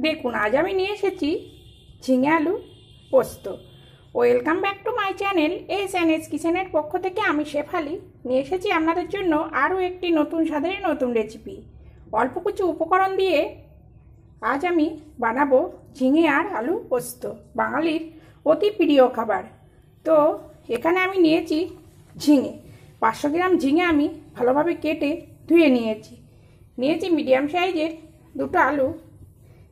দেখুন আজ আমি নিয়ে এসেছি ঝিঙে আলু পোস্ত। Welcome back to my channel S কিচেনের পক্ষ থেকে আমি শেফালি নিয়ে এসেছি আপনাদের জন্য আরও একটি নতুন স্বাদের নতুন রেসিপি। অল্প কিছু উপকরণ দিয়ে আজ আমি বানাবো ঝিঙে আর আলু পোস্ত, বাঙালির অতি প্রিয় খাবার। তো এখানে আমি নিয়েছি ঝিঙে 500 গ্রাম ঝিঙে আমি ভালোভাবে কেটে ধুয়ে নিয়েছি মিডিয়াম সাইজের দুটো আলু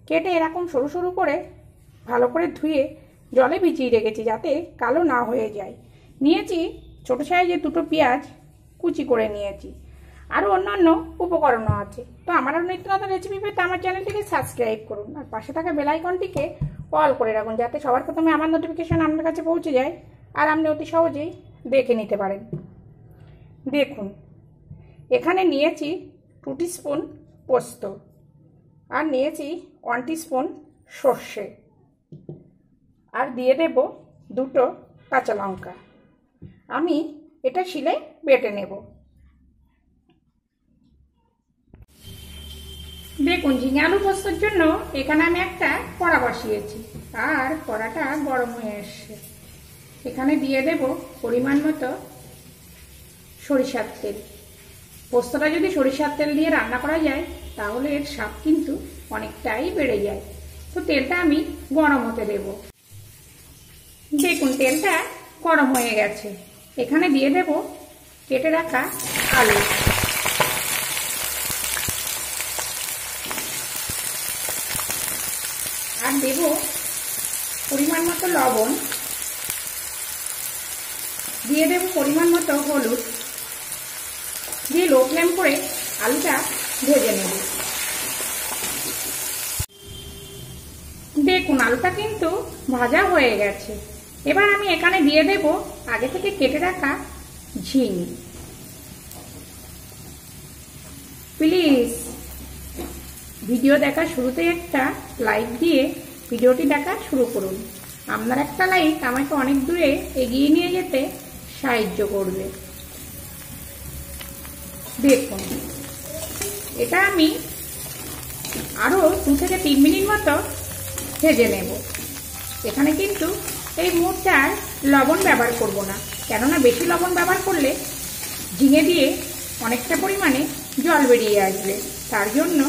কেটে এরকম সরু সরু করে ভালো করে ধুয়ে জলে ভিজিয়ে রেখেছি যাতে কালো না হয়ে যায়। নিয়েছি ছোটো সাইজের দুটো পেঁয়াজ কুচি করে নিয়েছি, আরও অন্যান্য উপকরণও আছে। তো আমার আরও নিত্য নতুন রেসিপি পেতে আমার চ্যানেলটিকে সাবস্ক্রাইব করুন আর পাশে থাকা বেল আইকনটিকে অল করে রাখুন যাতে সবার প্রথমে আমার নোটিফিকেশন আপনার কাছে পৌঁছে যায় আর আপনি অতি সহজেই দেখে নিতে পারেন। দেখুন এখানে নিয়েছি 2 টিস্পুন পোস্ত আর নিয়েছি 1 টিস্পুন সর্ষে আর দিয়ে দেব দুটো কাঁচা লঙ্কা। আমি এটা শিলে বেটে নেব। দেখুন ঝিঙে আলু পোস্তর জন্য এখানে আমি একটা কড়া বসিয়েছি আর কড়াটা গরম হয়ে এসছে। এখানে দিয়ে দেব পরিমাণ মতো সরিষার তেল। পোস্তটা যদি সরিষার তেল দিয়ে রান্না করা যায় তাহলে এর স্বাদ কিন্তু অনেকটাই বেড়ে যায়। তো তেলটা আমি গরম হতে দেব। দেখুন তেলটা গরম হয়ে গেছে। এখানে দিয়ে দেব কেটে রাখা আলু আর দেব পরিমাণ মতো লবণ, দিয়ে দেব পরিমাণ মতো হলুদ, দিয়ে লো ফ্লেম করে আলুটা ভেজে নেব। দেখুন আলুটা কিন্তু ভাজা হয়ে গেছে। এবার আমি এখানে দিয়ে দেব আগে থেকে কেটে রাখা ঝিঙে। প্লিজ ভিডিও দেখা শুরুতে একটা লাইক দিয়ে ভিডিওটি দেখা শুরু করুন। আপনার একটা লাইক আমাকে অনেক দূরে এগিয়ে নিয়ে যেতে সাহায্য করবে। দেখুন এটা আমি আরও 2 থেকে 3 মিনিট মতো ভেজে নেব। এখানে কিন্তু এই মুহূর্তে আর লবণ ব্যবহার করব না, কেননা বেশি লবণ ব্যবহার করলে ঝিঙে দিয়ে অনেকটা পরিমাণে জল বেরিয়ে আসবে। তার জন্য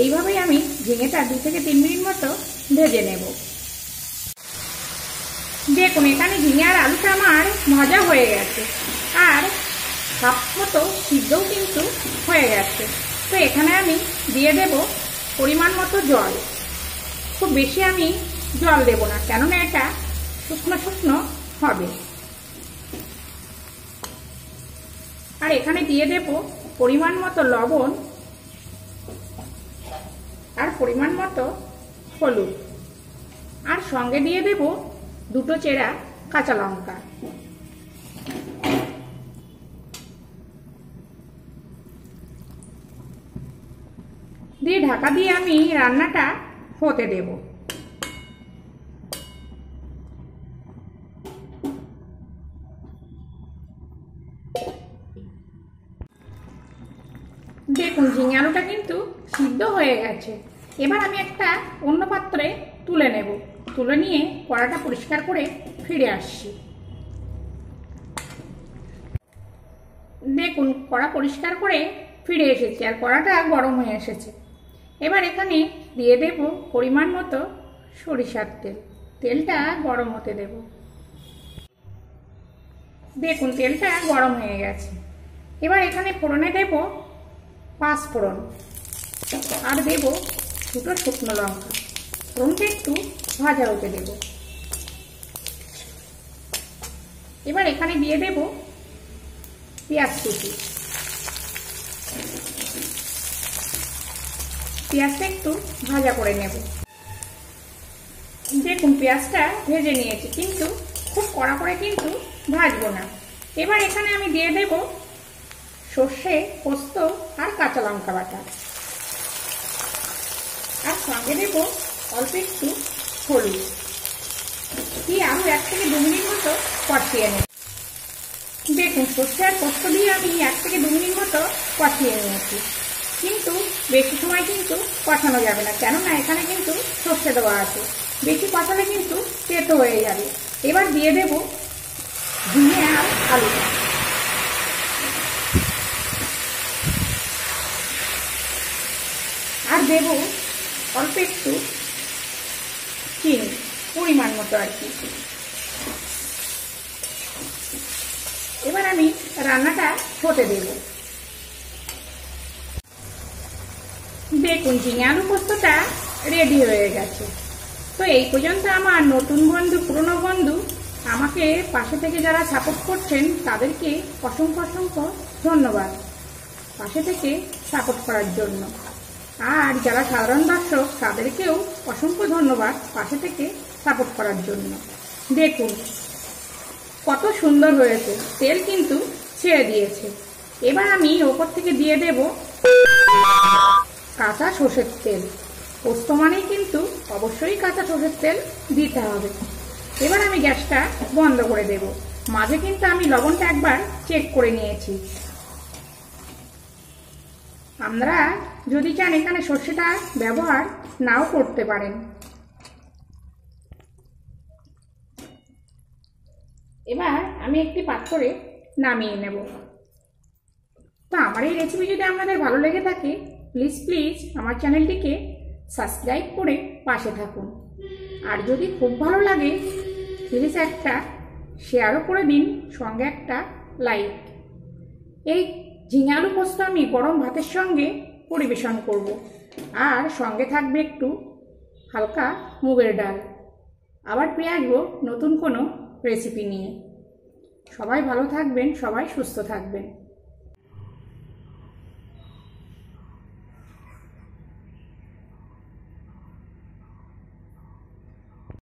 এইভাবেই আমি ঝিঙেটা 2 থেকে 3 মিনিট মতো ভেজে নেব। দেখুন এখানে ঝিঙে আর আলুটা আমার ভাজা হয়ে গেছে আর হাফ মতো সিদ্ধও কিন্তু হয়ে গেছে। তো এখানে আমি দিয়ে দেব পরিমাণ মতো জল। খুব বেশি আমি জল দেব না, কেননা এটা শুকনো শুকনো হবে। আর এখানে দিয়ে দেব পরিমাণ মতো লবণ আর পরিমাণ মতো হলুদ আর সঙ্গে দিয়ে দেব দুটো চেরা কাঁচা লঙ্কা। দিয়ে ঢাকা দিয়ে আমি রান্নাটা হতে দেব। দেখুন ঝিঙে আলুটা কিন্তু সিদ্ধ হয়ে গেছে। এবার আমি একটা অন্য পাত্রে তুলে নেব। তুলে নিয়ে কড়াটা পরিষ্কার করে ফিরে আসছি। দেখুন কড়া পরিষ্কার করে ফিরে এসেছি আর কড়াটা গরম হয়ে এসেছে। এবার এখানে দিয়ে দেব পরিমাণ মতো সরিষার তেল। তেলটা গরম হতে দেব। দেখুন তেলটা গরম হয়ে গেছে। এবার এখানে ফোড়নে দেব 5 ফোড়ন আর দেব দুটো শুকনো লঙ্কা। ফোড়নটা একটু ভাজা হতে দেব। এবার এখানে দিয়ে দেব পেঁয়াজ কুচি। পেঁয়াজটা একটু ভাজা করে নেব। দেখুন পেঁয়াজটা ভেজে নিয়েছি, কিন্তু খুব কড়া করে কিন্তু ভাজবো না। এবার এখানে আমি দিয়ে দেব সর্ষে, পোস্ত আর কাঁচা লঙ্কা বাটা আর সঙ্গে দেব অল্প একটু হলুদ দিয়ে আরও 1 থেকে 2 মিনিট মতো কষিয়ে নেব। দেখুন সর্ষে আর পোস্ত দিয়ে আমি 1 থেকে 2 মিনিট মতো কষিয়ে নিয়েছি। কিন্তু বেশি সময় কিন্তু কষানো যাবে না, কেননা এখানে কিন্তু সর্ষে দেওয়া আছে। বেশি কষালে কিন্তু তেতো হয়ে যাবে। এবার দিয়ে দেব ঝিঙে আর আলুটা। আর দেব অল্প একটু চিনি, পরিমাণ মতো আর কি। এবার আমি রান্নাটা হতে দেব। দেখুন ঝিঙে আলু পোস্তটা রেডি হয়ে গেছে। তো এই পর্যন্ত আমার নতুন বন্ধু, পুরনো বন্ধু, আমাকে পাশে থেকে যারা সাপোর্ট করছেন তাদেরকে অসংখ্য অসংখ্য ধন্যবাদ পাশে থেকে সাপোর্ট করার জন্য। আর যারা সাধারণ দর্শক তাদেরকেও অসংখ্য ধন্যবাদ পাশে থেকে সাপোর্ট করার জন্য। দেখুন কত সুন্দর হয়েছে, তেল কিন্তু ছেড়ে দিয়েছে। এবার আমি ওপর থেকে দিয়ে দেব কাঁচা সর্ষের তেল। পোস্ত মানেই কিন্তু অবশ্যই কাঁচা সর্ষের তেল দিতে হবে। এবার আমি গ্যাসটা বন্ধ করে দেব। মাঝে কিন্তু আমি লবণটা একবার চেক করে নিয়েছি। আমরা যদি চান এখানে সর্ষেটা ব্যবহার নাও করতে পারেন। এবার আমি একটি পাত্রে নামিয়ে নেব। তো আমার এই রেসিপি যদি আপনাদের ভালো লেগে থাকে প্লিজ আমার চ্যানেলটিকে সাবস্ক্রাইব করে পাশে থাকুন। আর যদি খুব ভালো লাগে প্লিজ একটা শেয়ারও করে দিন, সঙ্গে একটা লাইক। এই ঝিঙে আলু পোস্ত আমি গরম ভাতের সঙ্গে পরিবেশন করব। আর সঙ্গে থাকবে একটু হালকা মুগের ডাল। আবার পেয়ে আসবো নতুন কোনো রেসিপি নিয়ে। সবাই ভালো থাকবেন, সবাই সুস্থ থাকবেন।